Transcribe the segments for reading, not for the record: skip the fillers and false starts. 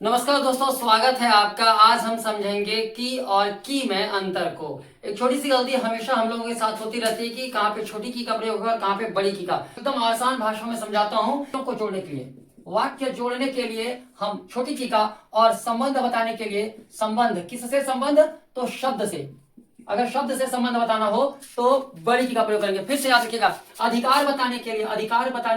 नमस्कार दोस्तों, स्वागत है आपका। आज हम समझेंगे की और की में अंतर को। एक छोटी सी गलती हमेशा हम लोगों के साथ होती रहती है कि कहाँ पे छोटी की का प्रयोग होगा, कहाँ पे बड़ी की का। एकदम आसान भाषा में समझाता हूँ। को जोड़ने के लिए, वाक्य जोड़ने के लिए हम छोटी की का, और संबंध बताने के लिए संबंध, किससे संबंध, तो शब्द से। अगर शब्द से संबंध बताना हो तो बड़ी की का प्रयोग करेंगे। फिर से याद रखिएगा, अधिकार बताने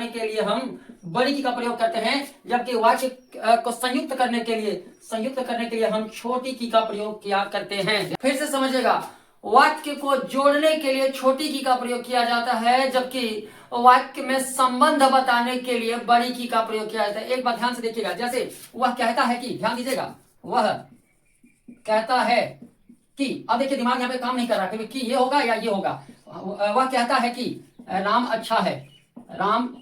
के लिए हम बड़ी की का प्रयोग करते हैं, जबकि वाक्य को संयुक्त करने के लिए हम छोटी की का प्रयोग किया करते हैं। फिर से समझिएगा, वाक्य को जोड़ने के लिए छोटी की का प्रयोग किया जाता है, जबकि वाक्य में संबंध बताने के लिए बड़ी की का प्रयोग किया जाता है। एक बात ध्यान से देखिएगा, जैसे वह कहता है कि, ध्यान दीजिएगा, वह कहता है कि, अब देखिए दिमाग यहाँ पे काम नहीं कर रहा कि ये होगा या ये होगा। वह कहता है कि राम अच्छा है, राम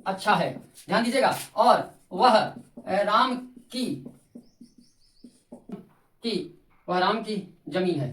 अच्छा है, ध्यान दीजिएगा। और वह राम वह राम की जमीन है।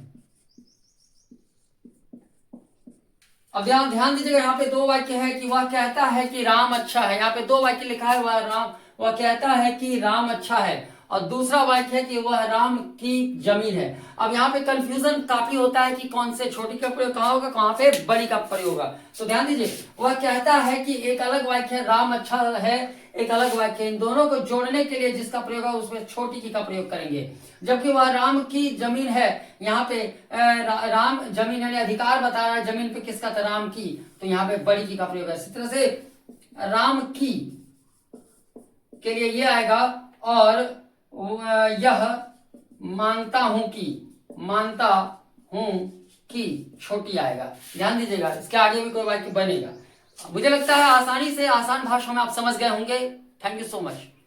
अब ध्यान दीजिएगा, यहाँ पे दो वाक्य है कि वह कहता है कि राम अच्छा है। यहाँ पे दो वाक्य लिखा है, वह कहता है कि राम अच्छा है, और दूसरा वाक्य है कि वह राम की जमीन है। अब यहाँ पे कंफ्यूजन काफी होता है कि कौन से छोटी का प्रयोग कहाँ होगा, कहाँ पे बड़ी का प्रयोग होगा। तो ध्यान दीजिए, वह कहता है कि एक अलग वाक्य है, राम अच्छा है एक अलग वाक्य। इन दोनों को जोड़ने के लिए जिसका प्रयोग है उसमें छोटी की का प्रयोग करेंगे। जबकि वह राम की जमीन है, यहाँ पे राम जमीन यानी अधिकार बता रहा है जमीन पे किसका, था राम की, तो यहाँ पे बड़ी की का प्रयोग है। इसी तरह से राम की के लिए ये आएगा, और यह मानता हूं कि छोटी आएगा। ध्यान दीजिएगा, इसके आगे भी कोई वाक्य बनेगा। मुझे लगता है आसानी से आसान भाषा में आप समझ गए होंगे। Thank you so much.